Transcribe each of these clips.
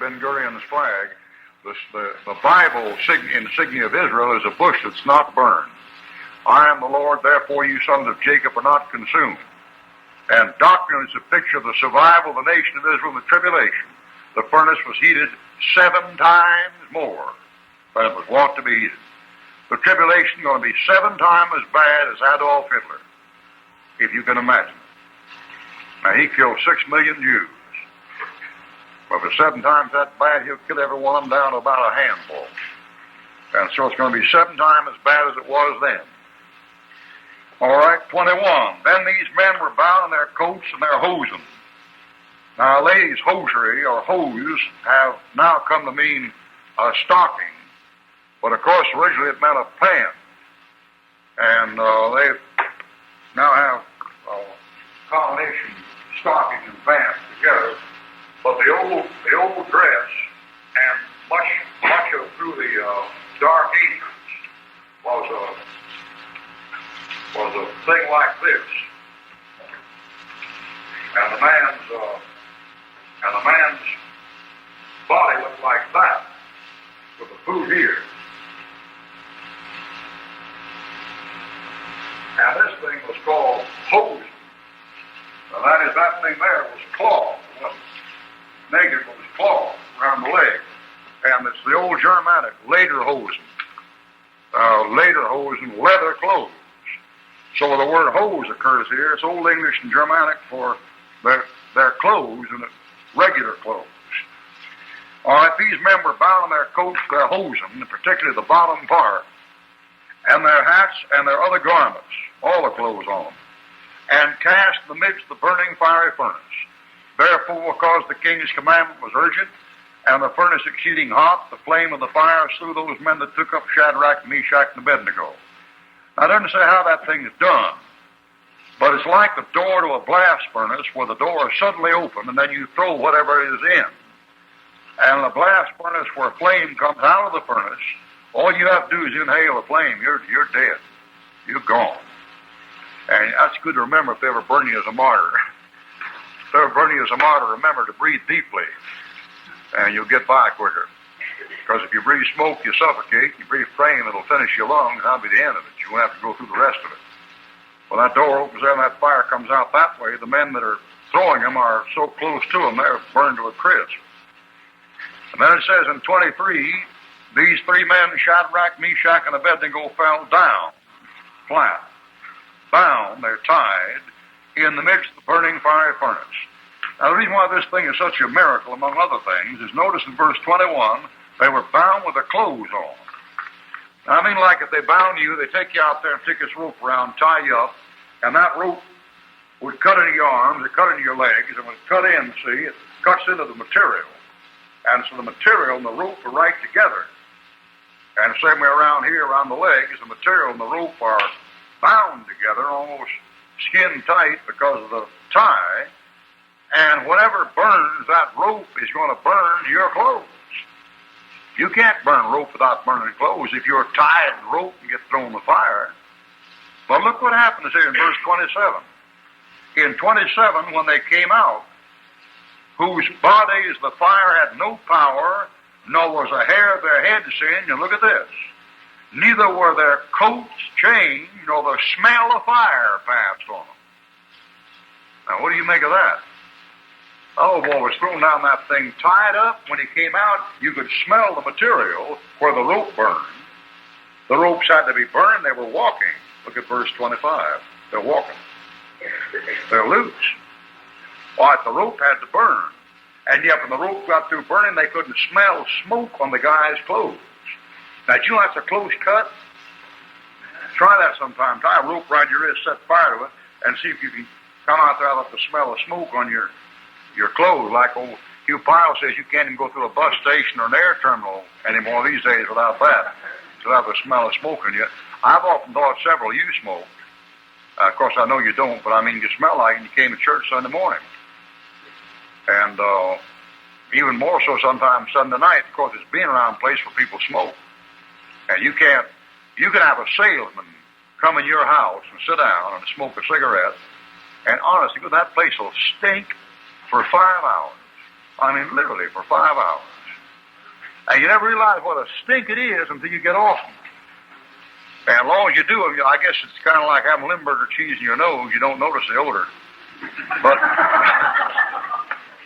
Ben Gurion's flag, the Bible insignia of Israel is a bush that's not burned. I am the Lord, therefore you sons of Jacob are not consumed. And doctrine is a picture of the survival of the nation of Israel in the tribulation. The furnace was heated 7 times more than it was wont to be heated. The tribulation is going to be 7 times as bad as Adolf Hitler, if you can imagine it. Now, he killed 6 million Jews. But if it's 7 times that bad, he'll kill every one of them down to about a handful. And so it's going to be 7 times as bad as it was then. All right, 21. Then these men were bound in their coats and their hosen. Now, ladies' hosiery or hose have now come to mean a stocking. But, of course, originally it meant a pant. And they now have combination stocking and pants together. But the old dress and much of through the Dark Ages was a thing like this, and the man's body looked like that, with the boot here. And this thing was called hose. Now that thing there was cloth. It wasn't naked, but it was cloth around the leg. And it's the old Germanic, lederhosen, leather clothes. So the word hose occurs here. It's Old English and Germanic for their clothes and regular clothes. All right, these men were bound in their coats, their hosen, and particularly the bottom part, and their hats and their other garments, all the clothes on them, and cast amidst the burning fiery furnace. Therefore, because the king's commandment was urgent, and the furnace exceeding hot, the flame of the fire slew those men that took up Shadrach, Meshach, and Abednego. Now, it doesn't say how that thing is done, but it's like the door to a blast furnace where the door is suddenly open and then you throw whatever is in. And the blast furnace where flame comes out of the furnace, all you have to do is inhale the flame. You're dead. You're gone. And that's good to remember if they ever burn you as a martyr. If they ever burn you as a martyr, remember to breathe deeply, and you'll get by quicker. Because if you breathe smoke, you suffocate. You breathe flame, it'll finish your lungs, and that'll be the end of it. You won't have to go through the rest of it. When that door opens there and that fire comes out that way, the men that are throwing them are so close to them, they're burned to a crisp. And then it says in 23, these 3 men, Shadrach, Meshach, and Abednego, fell down, flat, bound, they're tied, in the midst of the burning fiery furnace. Now, the reason why this thing is such a miracle, among other things, is notice in verse 21, they were bound with their clothes on. Now, I mean, like if they bound you, they take you out there and take this rope around, tie you up, and that rope would cut into your arms, it cut into your legs, and when it cut in, see, it cuts into the material. And so the material and the rope are right together. And the same way around here, around the legs, the material and the rope are bound together, almost skin tight because of the tie. And whatever burns that rope is going to burn your clothes. You can't burn rope without burning clothes if you're tied in rope and get thrown in the fire. But look what happens here in verse 27. In 27, when they came out, whose bodies the fire had no power, nor was a hair of their head singed, and look at this, neither were their coats changed, nor the smell of fire passed on them. Now, what do you make of that? Oh, boy, was thrown down that thing, tied up. When he came out, you could smell the material where the rope burned. The ropes had to be burned. They were walking. Look at verse 25. They're walking. They're loose. Why, the rope had to burn. And yet, when the rope got through burning, they couldn't smell smoke on the guy's clothes. Now, do you know that's a close cut? Try that sometime. Tie a rope around your wrist, set fire to it, and see if you can come out there without the smell of smoke on your clothes. Like old Hugh Pyle says, you can't even go through a bus station or an air terminal anymore these days without that, without the smell of smoke on you. I've often thought several of you smoke. Of course, I know you don't, but I mean, you smell like it, and you came to church Sunday morning. And even more so sometimes Sunday night, because it's being around a place where people smoke. And you can have a salesman come in your house and sit down and smoke a cigarette, and honestly, that place will stink for 5 hours. I mean, literally for 5 hours. And you never realize what a stink it is until you get off them. And as long as you do them, I guess it's kind of like having Limburger cheese in your nose. You don't notice the odor.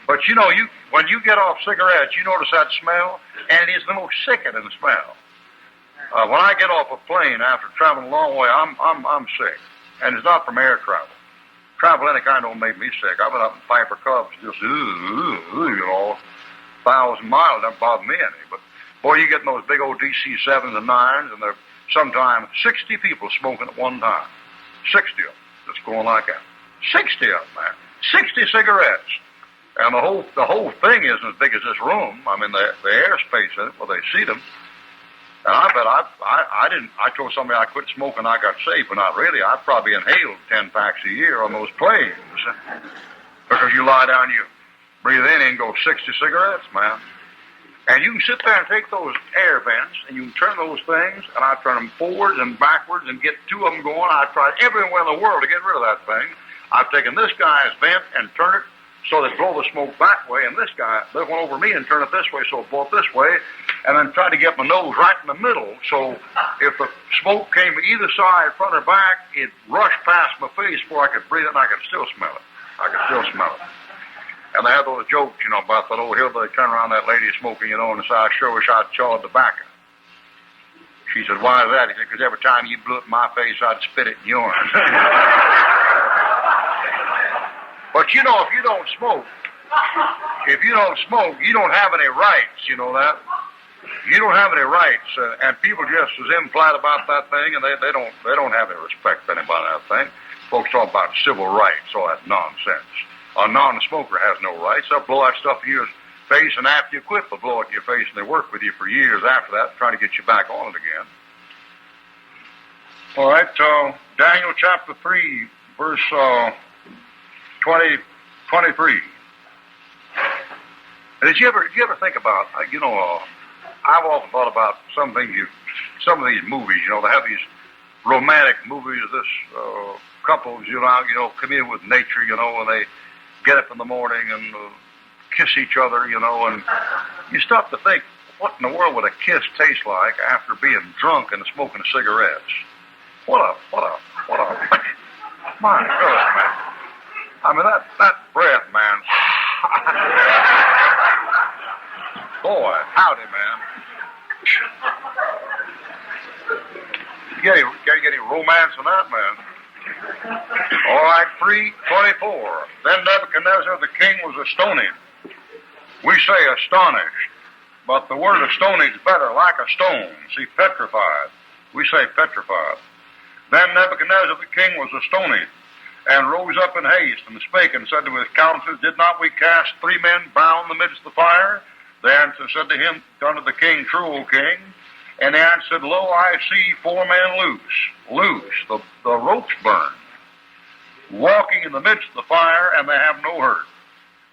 But you know, when you get off cigarettes, you notice that smell, and it's the most sickening smell. When I get off a plane after traveling a long way, I'm sick, and it's not from air travel. Travel any kind don't make me sick. I've been up in Piper Cubs, just 1,000 miles, doesn't bother me any. But boy, you get in those big old DC-7s and 9s, and there's sometimes 60 people smoking at one time. 60 of them, just going like that. 60 of them, man. 60 cigarettes. And the whole thing isn't as big as this room. I mean, the airspace in it, well, they see them. And I bet I told somebody I quit smoking, I got safe, but not really. I probably inhaled 10 packs a year on those planes. Because you lie down, you breathe in and go 60 cigarettes, man. And you can sit there and take those air vents, and you can turn those things, and I turn them forwards and backwards and get 2 of them going. I tried everywhere in the world to get rid of that thing. I've taken this guy's vent and turned it so that blow the smoke that way, and this one over me and turn it this way so it blow it this way, and then try to get my nose right in the middle, so if the smoke came either side, front or back, it rushed past my face before I could breathe it, and I could still smell it. And they had those jokes, about that old hillbilly turn around that lady smoking, and say, I sure wish I'd chawed tobacco. She said, why is that? He said, because every time you blew it in my face, I'd spit it in yours. But if you don't smoke, you don't have any rights, you know that? You don't have any rights, and people just as implied about that thing, and they don't have any respect for anybody that thing. Folks talk about civil rights, all that nonsense. A non-smoker has no rights. They'll blow that stuff in your face, and after you quit, they'll blow it in your face, and they work with you for years after that, trying to get you back on it again. All right, Daniel chapter 3, verse 23. Did you ever think about, I've often thought about some of these movies, they have these romantic movies, this couples, come in with nature, and they get up in the morning and kiss each other, and you stop to think, what in the world would a kiss taste like after being drunk and smoking cigarettes? What a, my God, man. I mean, that breath, man. Boy, howdy, man. You can't get any romance in that, man. All right, 3:24. Then Nebuchadnezzar the king was astonished. We say astonished, but the word astonished is better, like a stone. See, petrified. We say petrified. Then Nebuchadnezzar the king was astonished, and rose up in haste, and spake, and said to his counselors, Did not we cast 3 men bound in the midst of the fire? They answered, said to him, unto the king, True, O king. And they answered, Lo, I see 4 men loose, the ropes burned, walking in the midst of the fire, and they have no hurt.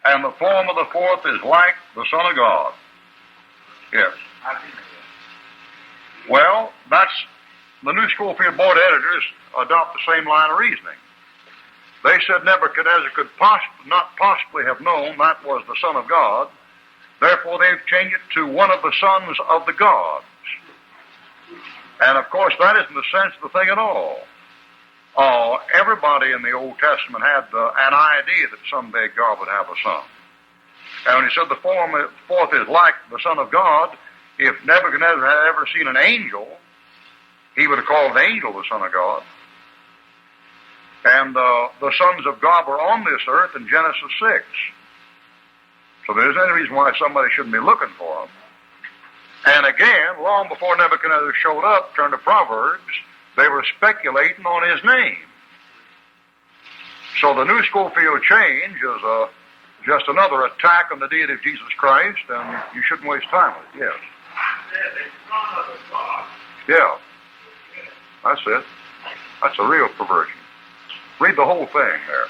And the form of the 4th is like the Son of God. Yes. Well, that's the New Schofield Board editors adopt the same line of reasoning. They said Nebuchadnezzar could not possibly have known that was the Son of God. Therefore, they've changed it to one of the sons of the gods. And, of course, that isn't the sense of the thing at all. Everybody in the Old Testament had an idea that someday God would have a son. And when he said the 4th is like the Son of God, if Nebuchadnezzar had ever seen an angel, he would have called the angel the Son of God. And the sons of God were on this earth in Genesis 6. So there isn't any reason why somebody shouldn't be looking for them. And again, long before Nebuchadnezzar showed up, turned to Proverbs, they were speculating on his name. So the New Schofield change is just another attack on the deity of Jesus Christ, and you shouldn't waste time with it. Yes. Yeah. That's it. That's a real perversion. Read the whole thing there.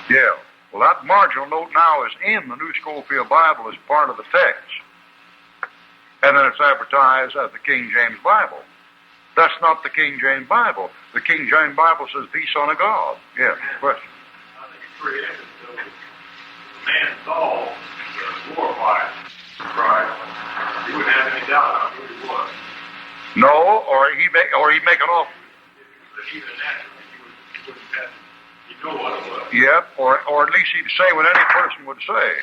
Yeah. Well, that marginal note now is in the New Schofield Bible as part of the text. And then it's advertised as the King James Bible. That's not the King James Bible. The King James Bible says the Son of God. Yes, question. I think it's pretty evident, though. The man saw the glorified Christ. He wouldn't have any doubt about who he was. No, or he'd make an offer. But even naturally, he wouldn't have, he'd know what it was. Yep, or at least he'd say what any person would say.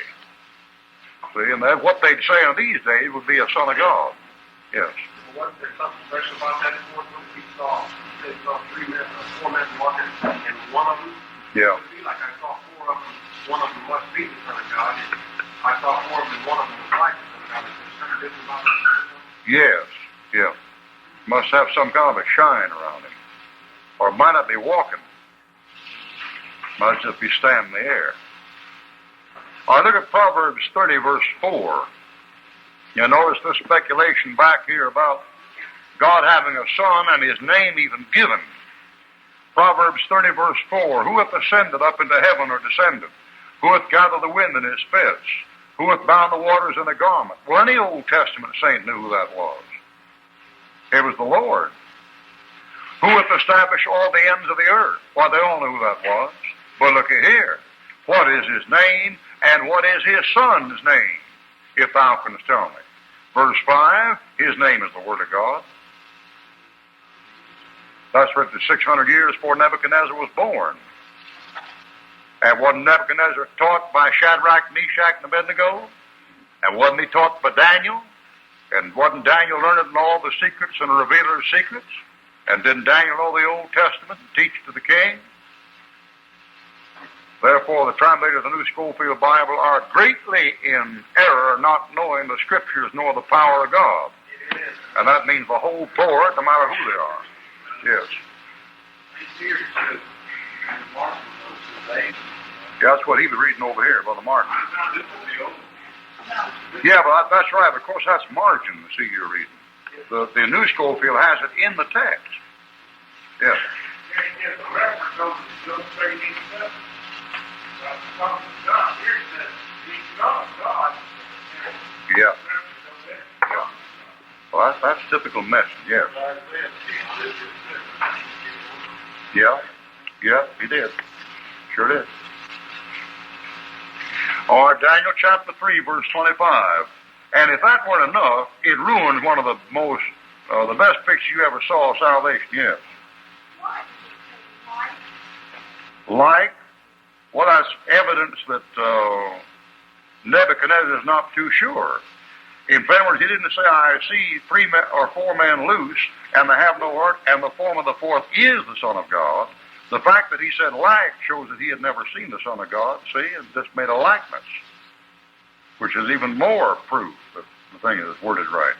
See, and that what they'd say in these days would be a Son of God. Yes. Well, wasn't there something special about that fourth one? He saw 4 men walking, and one of them, Yeah. it would be like I saw 4 of them, one of them must be the Son of God. I saw 4 of them, and one of them was like the Son of God. Is there something different about that? Yes, yeah. Must have some kind of a shine around him. Or might not be walking. Might just be standing in the air. All right, look at Proverbs 30, verse 4. You notice this speculation back here about God having a son and his name even given. Proverbs 30, verse 4. Who hath ascended up into heaven or descended? Who hath gathered the wind in his fist? Who hath bound the waters in a garment? Well, any Old Testament saint knew who that was. It was the Lord. Who hath established all the ends of the earth? Well, they all knew who that was. But look at here. What is his name, and what is his son's name, if thou canst tell me? Verse 5, his name is the Word of God. That's written 600 years before Nebuchadnezzar was born. And wasn't Nebuchadnezzar taught by Shadrach, Meshach, and Abednego? And wasn't he taught by Daniel? And wasn't Daniel learned in all the secrets and a revealer of secrets? And didn't Daniel know the Old Testament and teach to the king? Therefore, the translators of the New Schofield Bible are greatly in error, not knowing the Scriptures nor the power of God. And that means the whole poor, no matter who they are. Yes. Yeah, that's what he was reading over here, Brother Martin. Yeah, but that's right. Of course, that's margin, see, you're reading. The New Schofield has it in the text. Yes. Yeah. Well, that's typical message, yes. Yeah, he did. Sure did. Or Daniel chapter 3, verse 25. And if that weren't enough, it ruined one of the most, the best pictures you ever saw of salvation, yes. Like? Well, that's evidence that Nebuchadnezzar is not too sure. In other words, he didn't say, I see 3 or 4 men loose, and they have no heart, and the form of the fourth is the Son of God. The fact that he said like shows that he had never seen the Son of God, see, and just made a likeness, which is even more proof that the thing is worded right.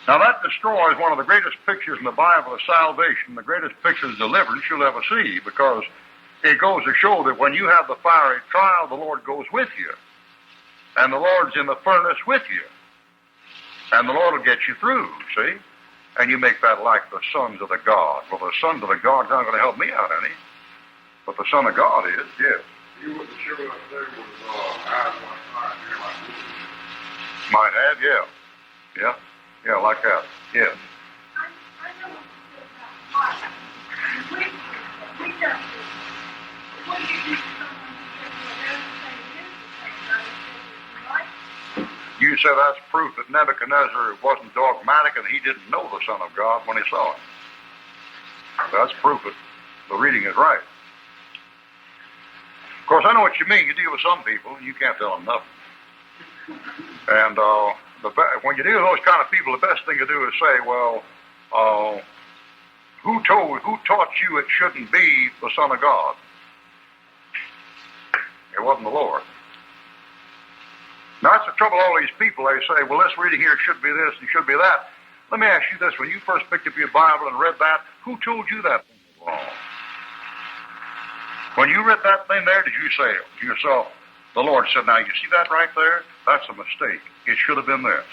Now that destroys one of the greatest pictures in the Bible of salvation, the greatest picture of deliverance you'll ever see, because it goes to show that when you have the fiery trial, the Lord goes with you. And the Lord's in the furnace with you. And the Lord will get you through, see? And you make that like the sons of the God. Well, the sons of the God is not going to help me out any. But the Son of God is, yes. You wasn't sure if there was eyes like fire here like this. Might have, yeah. Yeah. Yeah, like that. Yes. I know what you said about we just what do you do to someone who gets You say that's proof that Nebuchadnezzar wasn't dogmatic and he didn't know the Son of God when he saw him. That's proof that the reading is right. Of course, I know what you mean. You deal with some people, and you can't tell them nothing. And when you deal with those kind of people, the best thing to do is say, well, who taught you it shouldn't be the Son of God? It wasn't the Lord. Now, that's the trouble with all these people. They say, well, this reading here should be this and should be that. Let me ask you this. When you first picked up your Bible and read that, who told you that thing was wrong? When you read that thing there, did you say to yourself, the Lord said, now, you see that right there? That's a mistake. It should have been this.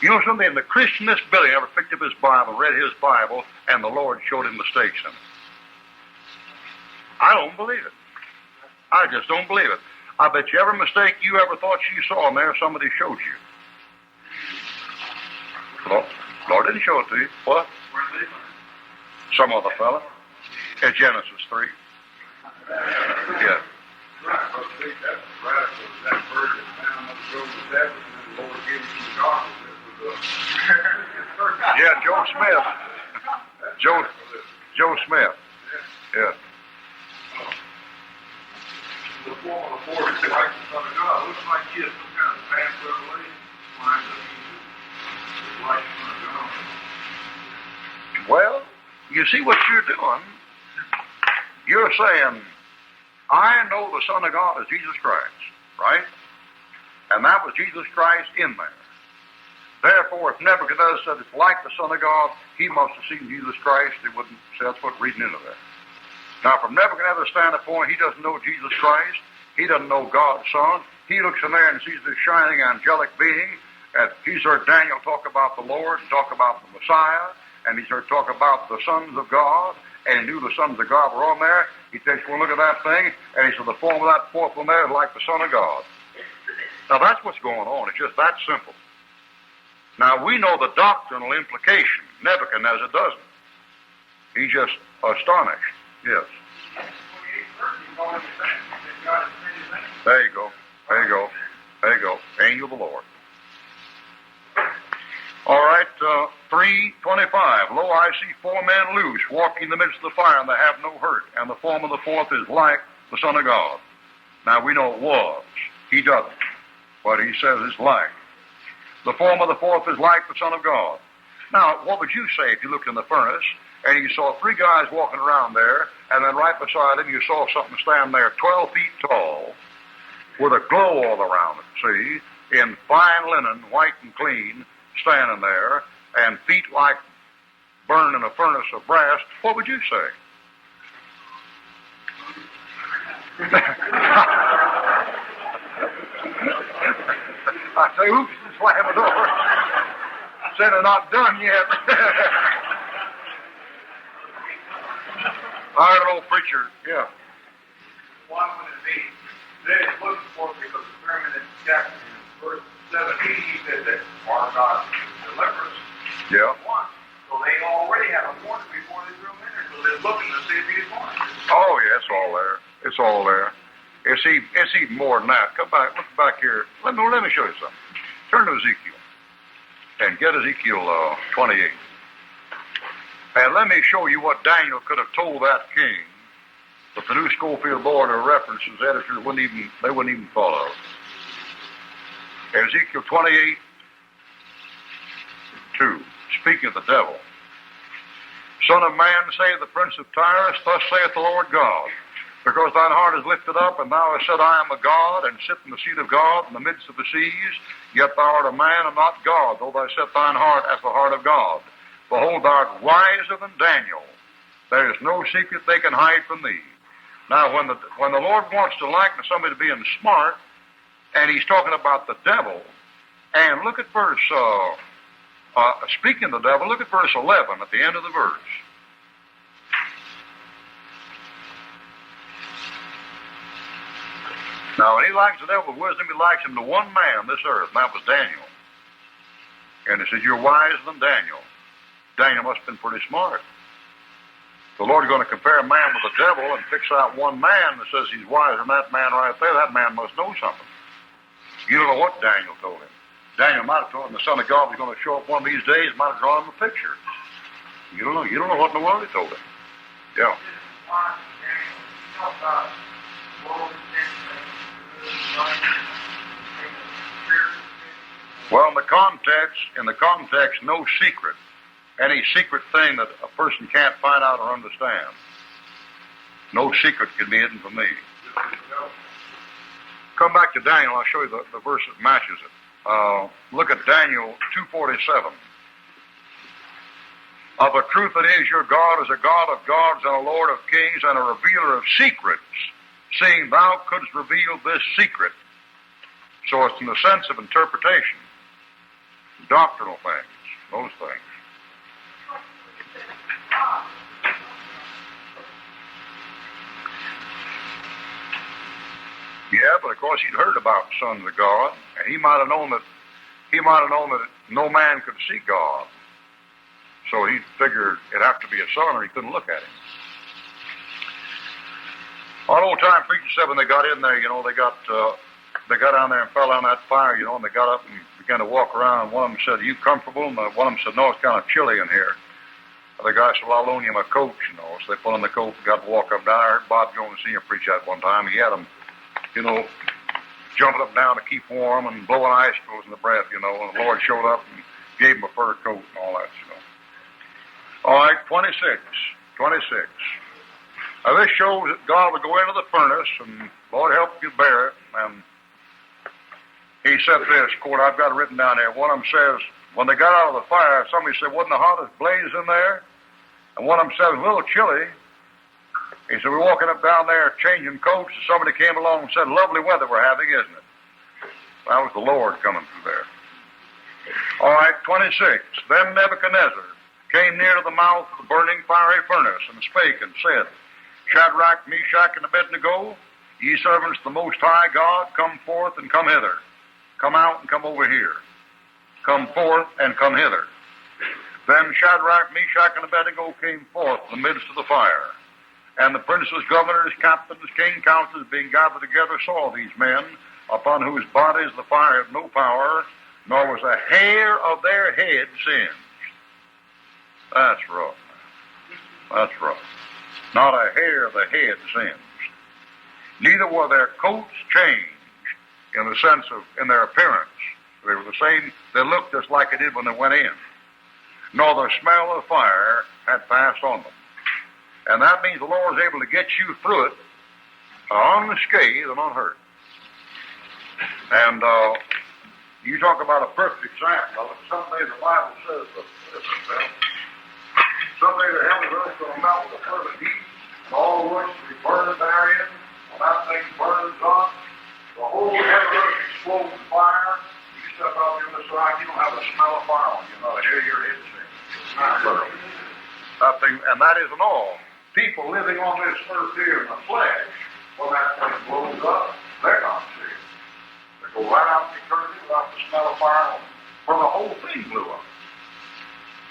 You know something? The Christian in this building ever picked up his Bible, read his Bible, and the Lord showed him mistakes in it. I don't believe it. I just don't believe it. I bet you every mistake you ever thought you saw in there, somebody showed you. Lord didn't show it to you. What? Where they learn. Some other fella. In Genesis 3. Yeah. Right, but see, that's radical. That virgin found of Job was that, and then the Lord gave him some gospel. Yeah, Joe Smith. Joe Smith. Yeah. The form of the Lord is like the Son of God. It looks like he has some kind of past revelation. Lines up it's like the Son of God. Well, you see what you're doing? You're saying, I know the Son of God is Jesus Christ, right? And that was Jesus Christ in there. Therefore, if Nebuchadnezzar said it's like the Son of God, he must have seen Jesus Christ. He wouldn't say that's what reading into that. Now, from Nebuchadnezzar's standpoint, he doesn't know Jesus Christ. He doesn't know God's Son. He looks in there and sees this shining angelic being. And he's heard Daniel talk about the Lord and talk about the Messiah. And he's heard talk about the sons of God. And he knew the sons of God were on there. He takes one look at that thing, and he said the form of that fourth one there is like the Son of God. Now, that's what's going on. It's just that simple. Now, we know the doctrinal implication. Nebuchadnezzar doesn't. He's just astonished. Yes. There you go. There you go. There you go. Angel of the Lord. All right, 3:25. Lo, I see 4 men loose, walking in the midst of the fire, and they have no hurt. And the form of the fourth is like the Son of God. Now, we know it was. He doesn't. But he says it's like. The form of the fourth is like the Son of God. Now, what would you say if you looked in the furnace and you saw 3 guys walking around there, and then right beside them you saw something stand there 12 feet tall with a glow all around it, see, in fine linen, white and clean, standing there, and feet like burned in a furnace of brass? What would you say? I say, oops, slam the door. Said they're not done yet. I heard an old preacher, yeah. Why would it be? They is looking for it because the sermon in chapter verse 17, he said that our God delivers Yeah. one. So they already have a warning before they drew him in there. So they're looking to see if he's warned. Oh, yeah, it's all there. It's all there. It's even more than that. Come back, look back here. Let me show you something. Turn to Ezekiel and get Ezekiel 28. And let me show you what Daniel could have told that king, but the New Schofield Board of References editors wouldn't even follow. Ezekiel 28:2. Speaking of the devil. Son of man, say the prince of Tyrus, thus saith the Lord God, because thine heart is lifted up, and thou hast said, I am a God, and sit in the seat of God in the midst of the seas, yet thou art a man and not God, though thou set thine heart as the heart of God. Behold, thou art wiser than Daniel. There is no secret they can hide from thee. Now, when the Lord wants to liken somebody to being smart, and he's talking about the devil, and look at verse, speaking of the devil, look at verse 11 at the end of the verse. Now, when he likes the devil with wisdom, he likes him to one man on this earth, and that was Daniel. And he said, you're wiser than Daniel. Daniel must have been pretty smart. The Lord is going to compare a man with the devil and fix out one man that says he's wiser than that man right there. That man must know something. You don't know what Daniel told him. Daniel might have told him the Son of God was going to show up one of these days, might have drawn him a picture. You don't know. You don't know what in the world he told him. Yeah. Well, in the context, no secret. Any secret thing that a person can't find out or understand. No secret can be hidden from me. Come back to Daniel. I'll show you the verse that matches it. Look at Daniel 2:47. Of a truth it is, your God is a God of gods and a Lord of kings and a revealer of secrets, seeing thou couldst reveal this secret. So it's in the sense of interpretation, doctrinal things, those things. Yeah, but of course he'd heard about the sons of God, and he might have known that no man could see God. so he figured it'd have to be his son or he couldn't look at him. Our old time preacher said when they got in there, they got down there and fell on that fire, and they got up and began to walk around. And one of them said, "Are you comfortable?" And one of them said, "No, it's kind of chilly in here." The guy said, "Well, I'll loan you my coat, So they put on the coat and got to walk up and down. I heard Bob Jones Sr. preach that one time. He had them, jumping up and down to keep warm and blowing icicles in the breath, And the Lord showed up and gave him a fur coat and all that, All right, 26. Now, this shows that God would go into the furnace, and Lord help you bear it. And he said this, quote, I've got it written down there. One of them says, when they got out of the fire, somebody said, wasn't the hottest blaze in there? And one of them said, it was a little chilly. He said, we're walking up down there changing coats, and somebody came along and said, lovely weather we're having, isn't it? That was the Lord coming through there. All right, 26. Then Nebuchadnezzar came near to the mouth of the burning fiery furnace, and spake and said, Shadrach, Meshach, and Abednego, ye servants of the Most High God, come forth and come hither. Come out and come over here. Come forth and come hither. Then Shadrach, Meshach, and Abednego came forth in the midst of the fire. And the princes, governors, captains, king, counselors, being gathered together, saw these men, upon whose bodies the fire had no power, nor was a hair of their head singed. That's rough. That's rough. Not a hair of the head singed. Neither were their coats changed in the sense of in their appearance. They were the same. They looked just like they did when they went in. Nor the smell of fire had passed on them. And that means the Lord is able to get you through it unscathed and unhurt. And you talk about a perfect example of it. Someday the Bible says someday the heaven and earth will melt with a fervent heat, and all the works will be burned therein. When that thing burns up, the whole heaven and earth explodes in fire. You step out the other side, you don't have a smell of fire on you, not a hair of your head sing. It's not burning. That thing, and that isn't all. People living on this earth here in the flesh, when that thing blows up, they're not saved. They go right out in eternity without the smell of fire on them, for the whole thing blew up.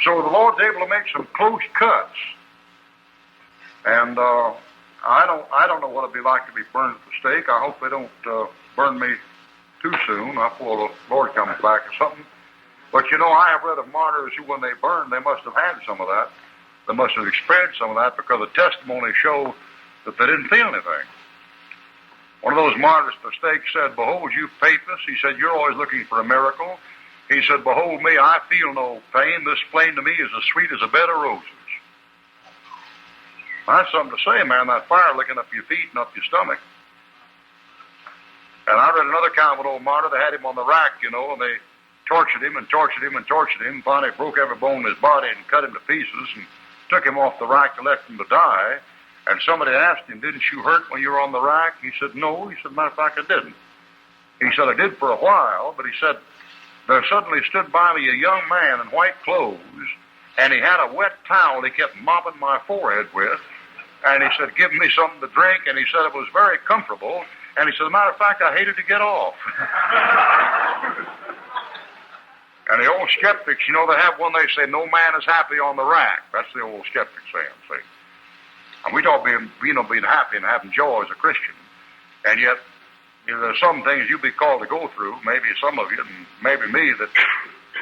So the Lord's able to make some close cuts. And I don't know what it'd be like to be burned at the stake. I hope they don't burn me too soon before the Lord comes back or something. But I have read of martyrs who, when they burned, they must have had some of that. They must have experienced some of that because the testimony showed that they didn't feel anything. One of those martyrs at the stake said, behold, you papists. He said, you're always looking for a miracle. He said, behold me, I feel no pain. This flame to me is as sweet as a bed of roses. That's something to say, man, that fire licking up your feet and up your stomach. And I read another account of an old martyr. They had him on the rack, and they tortured him and tortured him and tortured him. Finally broke every bone in his body and cut him to pieces and took him off the rack and left him to die. And somebody asked him, didn't you hurt when you were on the rack? He said, no. He said, matter of fact, I didn't. He said, I did for a while, but he said, there suddenly stood by me a young man in white clothes, and he had a wet towel he kept mopping my forehead with, and he said, give me something to drink, and he said it was very comfortable, and he said, as a matter of fact, I hated to get off. And the old skeptics, they have one, they say, no man is happy on the rack. That's the old skeptic saying, see. And we don't being happy and having joy as a Christian, and yet, there's some things you'll be called to go through, maybe some of you, and maybe me, that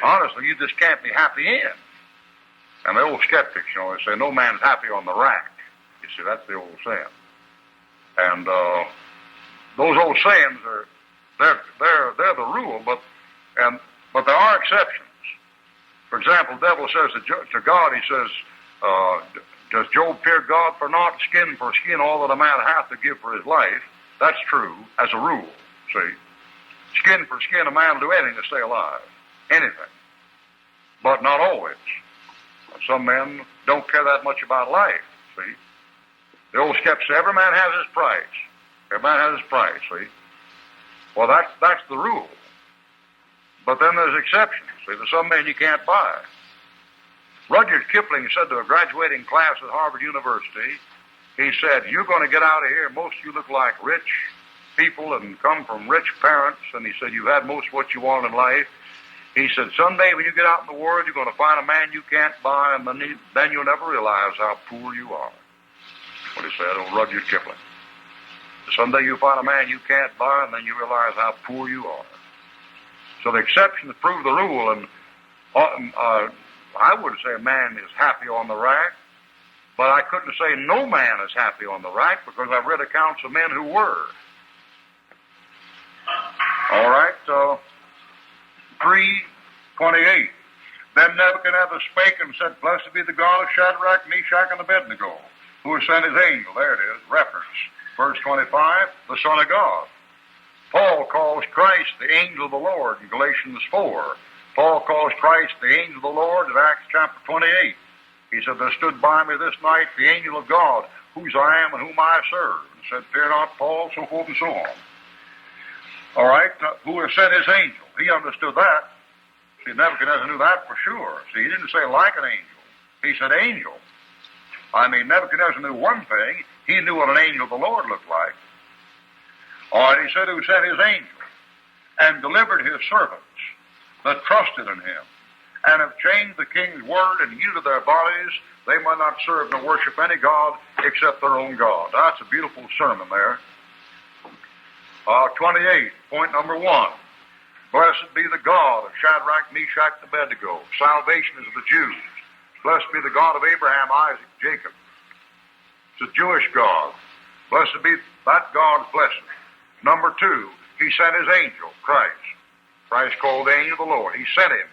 honestly you just can't be happy in. And the old skeptics, they say, no man's happy on the rack. You see, that's the old saying. And those old sayings they're the rule, but there are exceptions. For example, the devil says to God, he says, does Job fear God for naught? Skin for skin, all that a man hath to give for his life. That's true, as a rule, see. Skin for skin, a man will do anything to stay alive. Anything. But not always. Some men don't care that much about life, see. The old skeptic says, every man has his price. Every man has his price, see. Well, that's the rule. But then there's exceptions, see. There's some men you can't buy. Rudyard Kipling said to a graduating class at Harvard University, he said, you're going to get out of here. Most of you look like rich people and come from rich parents. And he said, you've had most of what you want in life. He said, someday when you get out in the world, you're going to find a man you can't buy, and then you'll never realize how poor you are. What he said, old Rudyard Kipling. Someday you'll find a man you can't buy, and then you realize how poor you are. So the exceptions prove the rule, and I wouldn't say a man is happy on the rack, but I couldn't say no man is happy on the rack because I've read accounts of men who were. All right, 3:28. Then Nebuchadnezzar spake and said, Blessed be the God of Shadrach, Meshach, and Abednego, who has sent his angel. There it is, reference. Verse 25, the Son of God. Paul calls Christ the angel of the Lord in Galatians 4. Paul calls Christ the angel of the Lord in Acts chapter 28. He said, There stood by me this night the angel of God, whose I am and whom I serve. And said, Fear not, Paul, so forth and so on. All right, who has sent his angel? He understood that. See, Nebuchadnezzar knew that for sure. See, he didn't say like an angel. He said angel. I mean, Nebuchadnezzar knew one thing. He knew what an angel of the Lord looked like. All right, he said who sent his angel and delivered his servants that trusted in him and have changed the king's word and yielded their bodies. They might not serve nor worship any god except their own God. That's a beautiful sermon there. 28, point number 1. Blessed be the God of Shadrach, Meshach, and Abednego. Salvation is of the Jews. Blessed be the God of Abraham, Isaac, Jacob. It's a Jewish God. Blessed be that God's blessing. Number 2, he sent his angel, Christ. Christ called the angel of the Lord. He sent him.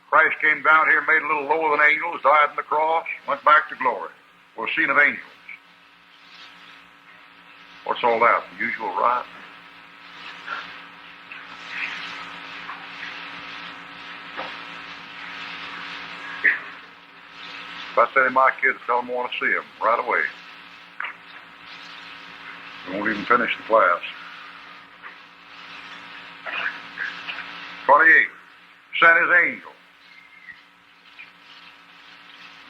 Christ came down here, made a little lower than angels, died on the cross, went back to glory. Was seen of angels. What's all that? The usual right? If I say to my kids, tell them I want to see them right away. We won't even finish the class. 28. Sent his angel.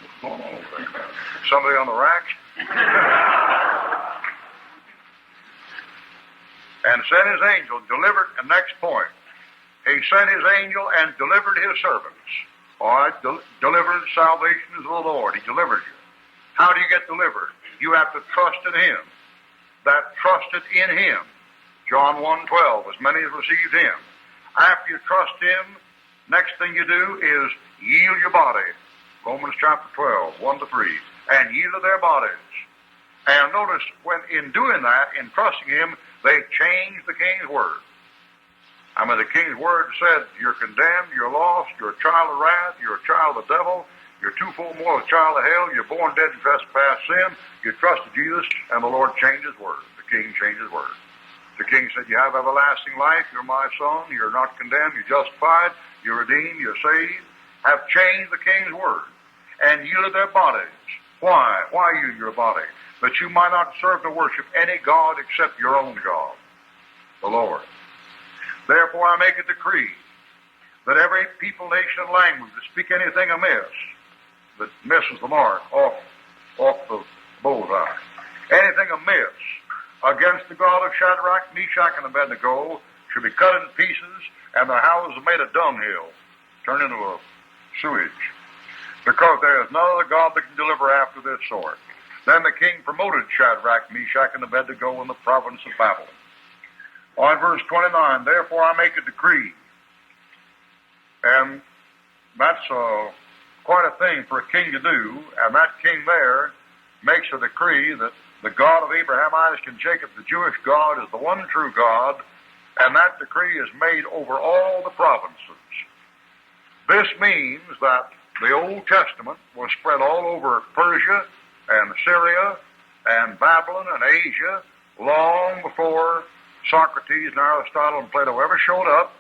What's going on over there? Somebody on the rack? And sent his angel, delivered, and next point. He sent his angel and delivered his servants. All right, delivered, salvation is of the Lord. He delivers you. How do you get delivered? You have to trust in him. That trusted in him. John 1:12, as many as received him. After you trust him, next thing you do is yield your body. Romans chapter 12, 1-3. And yielded their bodies. And notice, when in doing that, in trusting him, they changed the king's word. I mean, the king's word said, you're condemned, you're lost, you're a child of wrath, you're a child of the devil, you're twofold more a child of hell, you're born dead in trespass sin, you trusted Jesus, and the Lord changed his word. The king changed his word. The king said, you have everlasting life, you're my son, you're not condemned, you're justified, you're redeemed, you're saved. Have changed the king's word and yielded their bodies. Why? Why yield your body? That you might not serve nor worship any God except your own God, the Lord. Therefore I make a decree that every people, nation, and language that speak anything amiss, that misses the mark off the bullseye, anything amiss against the God of Shadrach, Meshach, and Abednego should be cut in pieces, and their houses made a dunghill, turned into a sewage, because there is no other God that can deliver after this sort. Then the king promoted Shadrach, Meshach, and Abednego in the province of Babylon. On verse 29, therefore I make a decree. And that's quite a thing for a king to do. And that king there makes a decree that the God of Abraham, Isaac, and Jacob, the Jewish God, is the one true God. And that decree is made over all the provinces. This means that the Old Testament was spread all over Persia and Syria and Babylon and Asia long before Socrates and Aristotle and Plato ever showed up.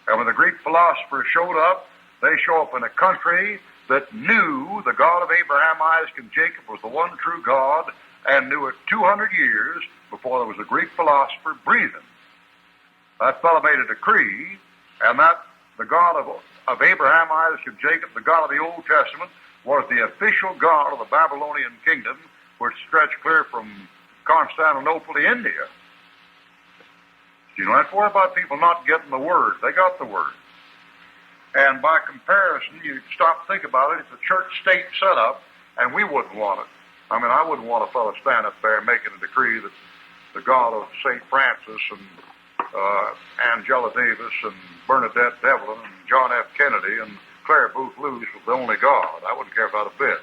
And when the Greek philosophers showed up, they show up in a country that knew the God of Abraham, Isaac, and Jacob was the one true God, and knew it 200 years before there was a Greek philosopher breathing. That fellow made a decree, and that the God of Abraham, Isaac, and Jacob, the God of the Old Testament, was the official God of the Babylonian kingdom, which stretched clear from Constantinople to India. You don't have to worry about people not getting the word. They got the word. And by comparison, you stop and think about it, it's a church-state setup, and we wouldn't want it. I mean, I wouldn't want a fellow stand up there making a decree that the God of St. Francis and Angela Davis and Bernadette Devlin and John F. Kennedy and Claire Booth Luce was the only God. I wouldn't care about a bit.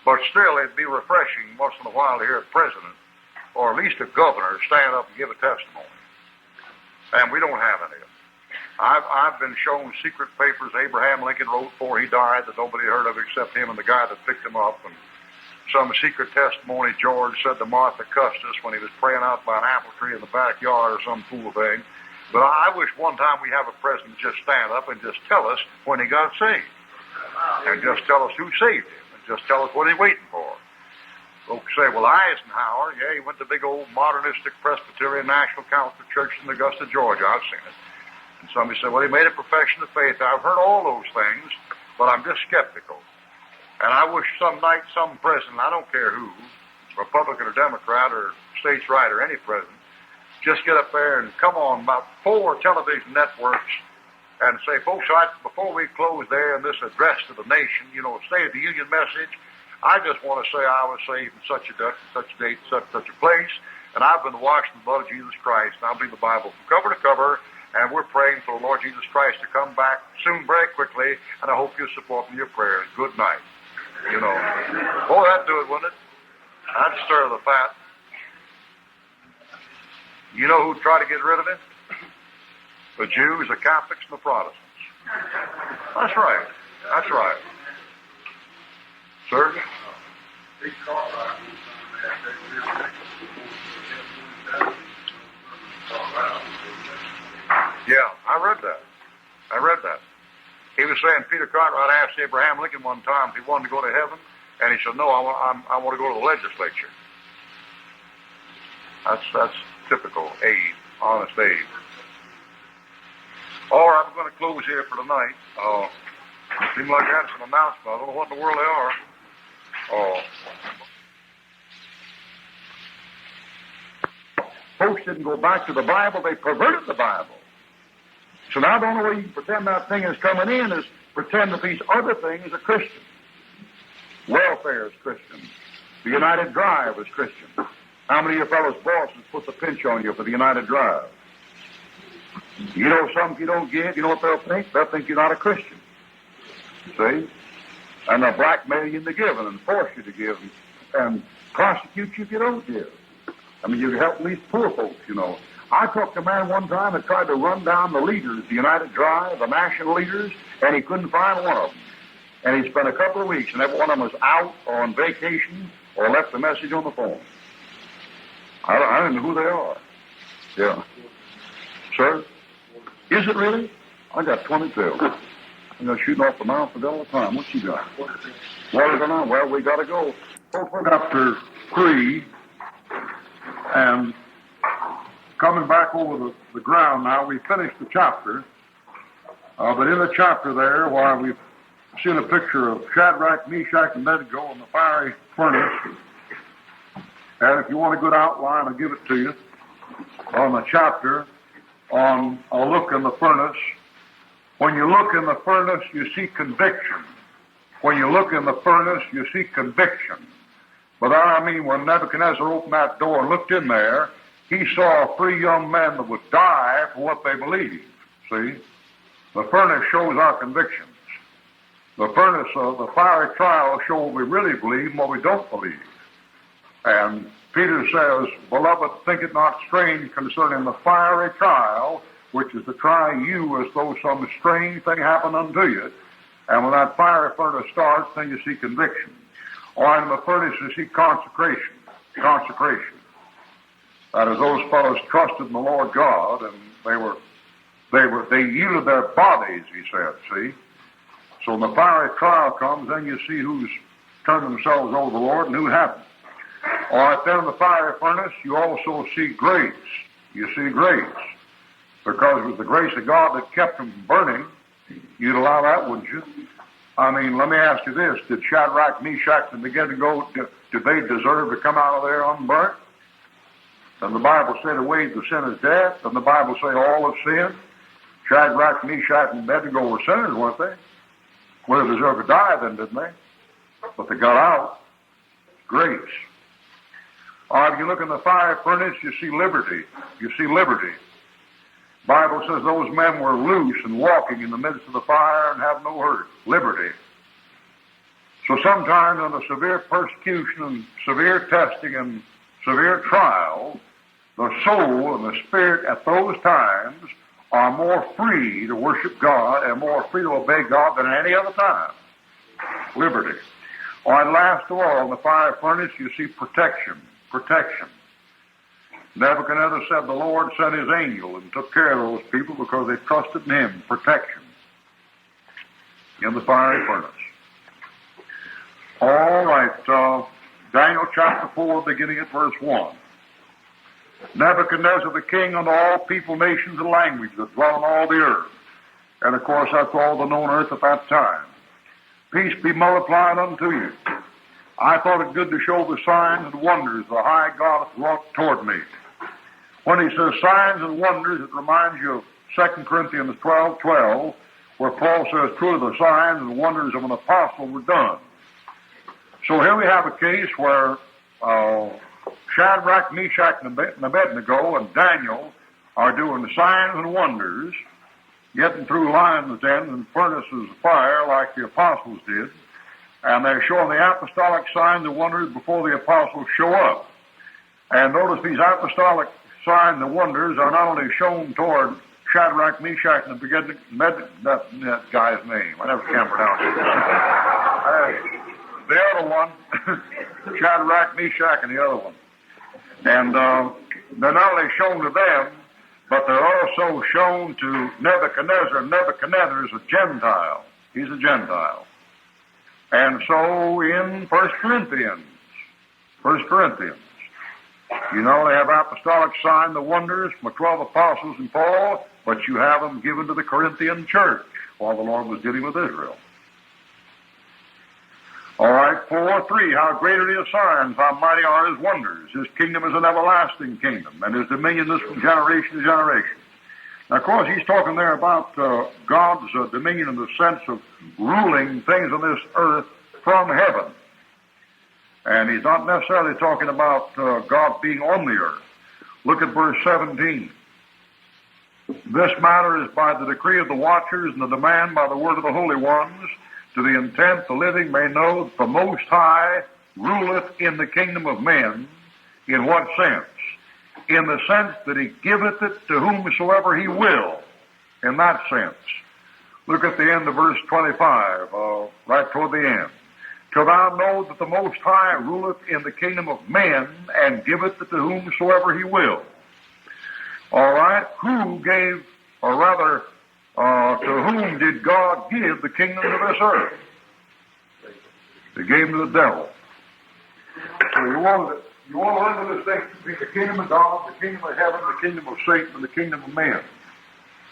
But still, it'd be refreshing once in a while to hear a president or at least a governor stand up and give a testimony. And we don't have any of them. I've been shown secret papers Abraham Lincoln wrote before he died that nobody heard of except him and the guy that picked him up, and some secret testimony George said to Martha Custis when he was praying out by an apple tree in the backyard or some fool thing. But I wish one time we have a president just stand up and just tell us when he got saved. And just tell us who saved him. And just tell us what he's waiting for. Folks say, well, Eisenhower, yeah, he went to big old modernistic Presbyterian National Council Church in Augusta, Georgia. I've seen it. And somebody said, well, he made a profession of faith. I've heard all those things, but I'm just skeptical. And I wish some night some president, I don't care who, Republican or Democrat or states' right or any president, just get up there and come on about 4 television networks and say, folks, before we close there in this address to the nation, State of the Union message, I just want to say I was saved in such a date, such a place, and I've been washed in the blood of Jesus Christ, and I believe the Bible from cover to cover, and we're praying for the Lord Jesus Christ to come back soon, very quickly, and I hope you'll support me in your prayers. Good night. Boy, that'd do it, wouldn't it? That'd stir the fat. You know who'd try to get rid of it? The Jews, the Catholics, and the Protestants. That's right. That's right. Sir? Yeah, I read that. He was saying Peter Cartwright asked Abraham Lincoln one time if he wanted to go to heaven, and he said, no, I want to go to the legislature. That's typical Abe, honest Abe. All right, I'm going to close here for tonight. It seems like I had some announcements. I don't know what in the world they are. Folks didn't go back to the Bible, they perverted the Bible. So now the only way you can pretend that thing is coming in is pretend that these other things are Christian. Welfare is Christian. The United Drive is Christian. How many of your fellows' bosses put the pinch on you for the United Drive? You know something you don't give, you know what they'll think? They'll think you're not a Christian. See? And they'll blackmail you into giving and force you to give and prosecute you if you don't give. I mean, you help these poor folks, I talked to a man one time that tried to run down the leaders, the United Drive, the national leaders, and he couldn't find one of them. And he spent a couple of weeks, and every one of them was out or on vacation or left a message on the phone. I don't know who they are. Yeah. Sir? Is it really? I got 22. I'm shooting off the mouth all the time. What you got? Water going on? Well, we got to go. Chapter 3, and coming back over the ground now, we finished the chapter. But in the chapter there, why we've seen a picture of Shadrach, Meshach, and Abednego in the fiery furnace. And if you want a good outline, I'll give it to you on the chapter on a look in the furnace. When you look in the furnace, you see conviction. When you look in the furnace, you see conviction. But I mean, when Nebuchadnezzar opened that door and looked in there, he saw 3 young men that would die for what they believed. See? The furnace shows our convictions. The furnace of the fiery trial shows what we really believe and what we don't believe. And Peter says, beloved, think it not strange concerning the fiery trial, which is to try you as though some strange thing happened unto you. And when that fiery furnace starts, then you see conviction. Or in the furnace you see consecration. Consecration. That is, those fellows trusted in the Lord God, and they yielded their bodies, he said, see? So when the fiery trial comes, then you see who's turned themselves over to the Lord and who haven't. All right, then in the fiery furnace, you also see grace. You see grace. Because it was the grace of God that kept them from burning. You'd allow that, wouldn't you? I mean, let me ask you this. Did Shadrach, Meshach, and Abednego, did they deserve to come out of there unburnt? Doesn't the Bible say the wage of sin is death? Doesn't the Bible say all have sinned? Shadrach, Meshach, and Abednego were sinners, weren't they? Well, they deserved to die then, didn't they? But they got out. Grace. If you look in the fire furnace, you see liberty. You see liberty. Bible says those men were loose and walking in the midst of the fire and have no hurt. Liberty. So sometimes under severe persecution and severe testing and severe trial, the soul and the spirit at those times are more free to worship God and more free to obey God than any other time. Liberty. And last of all, in the fire furnace, you see protection. Protection. Nebuchadnezzar said the Lord sent his angel and took care of those people because they trusted in him. Protection. In the fiery furnace. All right, Daniel chapter 4, beginning at verse 1. Nebuchadnezzar the king unto all people, nations, and languages that dwell on all the earth. And of course, that's all the known earth at that time. Peace be multiplied unto you. I thought it good to show the signs and wonders the high God hath wrought toward me. When he says signs and wonders, it reminds you of 2 Corinthians 12:12, where Paul says, truly the signs and wonders of an apostle were done. So here we have a case where Shadrach, Meshach, and Abednego and Daniel are doing signs and wonders, getting through lions' dens and furnaces of fire like the apostles did, and they're showing the apostolic signs and wonders before the apostles show up. And notice these apostolic signs and wonders are not only shown toward Shadrach, Meshach, and Abednego, that guy's name, I never can pronounce it. The other one, Shadrach, Meshach, and the other one. And they're not only shown to them, but they're also shown to Nebuchadnezzar. Nebuchadnezzar is a Gentile. He's a Gentile. And so in 1 Corinthians, you not only have apostolic sign, the wonders from the 12 apostles and Paul, but you have them given to the Corinthian church while the Lord was dealing with Israel. All right, 4:3, how great are his signs, how mighty are his wonders. His kingdom is an everlasting kingdom, and his dominion is from generation to generation. Now, of course, he's talking there about God's dominion in the sense of ruling things on this earth from heaven. And he's not necessarily talking about God being on the earth. Look at verse 17. This matter is by the decree of the watchers and the demand by the word of the holy ones, to the intent the living may know that the Most High ruleth in the kingdom of men. In what sense? In the sense that he giveth it to whomsoever he will. In that sense. Look at the end of verse 25, right toward the end. Till thou know that the Most High ruleth in the kingdom of men, and giveth it to whomsoever he will. All right, who gave, or rather, to whom did God give the kingdom of this earth? He gave them to the devil. So you want to learn the distinction between the kingdom of God, the kingdom of heaven, the kingdom of Satan, and the kingdom of men.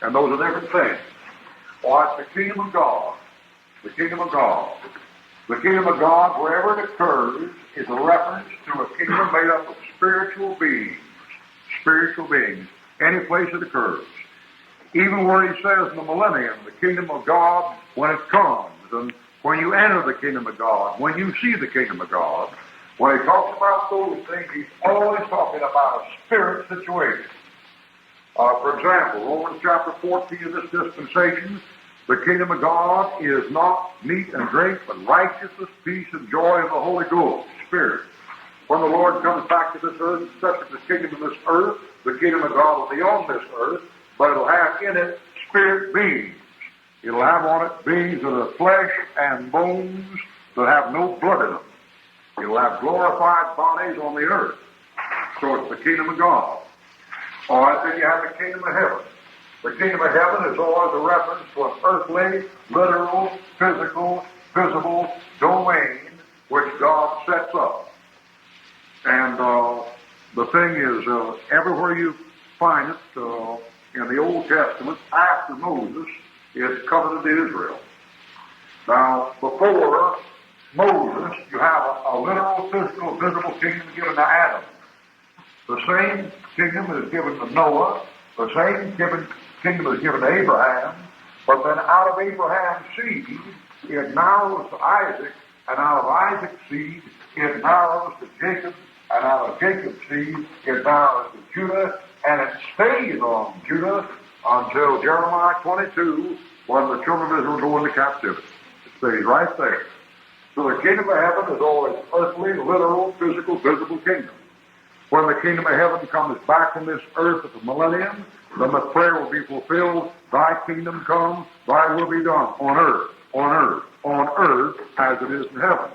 And those are different things. Well, it's the kingdom of God. The kingdom of God. The kingdom of God, wherever it occurs, is a reference to a kingdom made up of spiritual beings. Spiritual beings. Any place it occurs. Even where he says in the millennium, the kingdom of God, when it comes, and when you enter the kingdom of God, when you see the kingdom of God, when he talks about those things, he's always talking about a spirit situation. For example, Romans chapter 14 of this dispensation, the kingdom of God is not meat and drink, but righteousness, peace, and joy in the Holy Ghost, Spirit. When the Lord comes back to this earth and sets up the kingdom of this earth, the kingdom of God will be on this earth, but it'll have in it spirit beings. It'll have on it beings that are flesh and bones that have no blood in them. It'll have glorified bodies on the earth. So it's the kingdom of God. All right, then you have the kingdom of heaven. The kingdom of heaven is always a reference to an earthly, literal, physical, visible domain which God sets up. And the thing is, everywhere you find it in the Old Testament, after Moses, it's covenant to Israel. Now, before Moses, you have a literal, physical, visible kingdom given to Adam. The same kingdom is given to Noah. The same kingdom is given to Abraham, but then out of Abraham's seed, it narrows to Isaac, and out of Isaac's seed, it narrows to Jacob, and out of Jacob's seed, it narrows to Judah, and it stays on Judah until Jeremiah 22, when the children of Israel go into captivity. It stays right there. So the kingdom of heaven is always earthly, literal, physical, visible kingdom. When the kingdom of heaven comes back on this earth at the millennium, then the prayer will be fulfilled, thy kingdom come, thy will be done, on earth, as it is in heaven.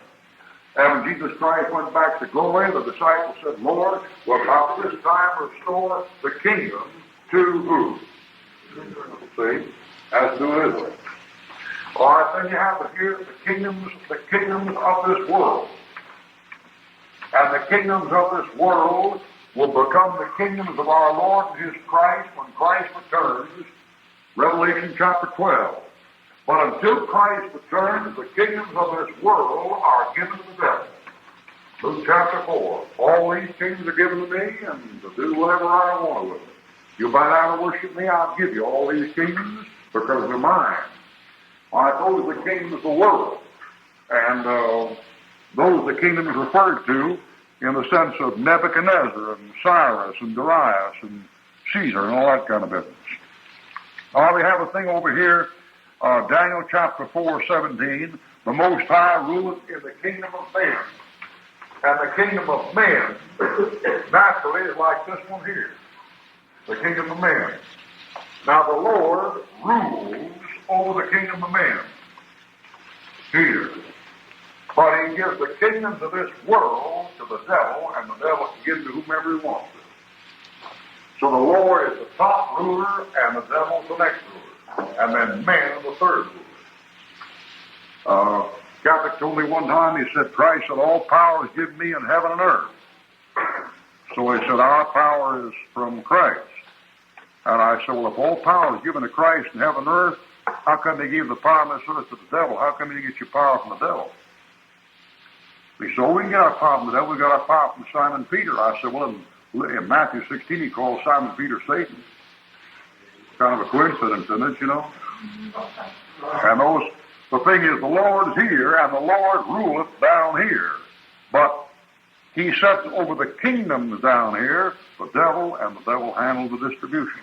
And when Jesus Christ went back to glory, the disciples said, Lord, wilt thou this time restore the kingdom to who? See? As to Israel. All right, then you have here the kingdoms of this world. And the kingdoms of this world will become the kingdoms of our Lord and His Christ when Christ returns. Revelation chapter 12. But until Christ returns, the kingdoms of this world are given to the devil. Luke chapter 4. All these kingdoms are given to me, and to do whatever I want with them. You bow down and worship me, I'll give you all these kingdoms because they're mine. I those are the kingdoms of the world. And those are the kingdoms referred to in the sense of Nebuchadnezzar and Cyrus and Darius and Caesar and all that kind of business. Now we have a thing over here, Daniel chapter 4:17. The Most High ruleth in the kingdom of men. And the kingdom of men naturally is like this one here. The kingdom of men. Now the Lord rules over the kingdom of men here. But He gives the kingdoms of this world to the devil, and the devil can give to whomever he wants to. So the Lord is the top ruler, and the devil is the next ruler. And then man is the third ruler. Catholic told me one time, he said, Christ said, all power is given me in heaven and earth. So he said, our power is from Christ. And I said, well, if all power is given to Christ in heaven and earth, how come they give the power on this earth to the devil? How come you get your power from the devil? He said, we can get our power from the devil. We got our power from Simon Peter. I said, well, in Matthew 16, he called Simon Peter Satan. Kind of a coincidence, isn't it, you know? And the thing is, the Lord is here, and the Lord ruleth down here. But He sets over the kingdoms down here, the devil, and the devil handles the distribution.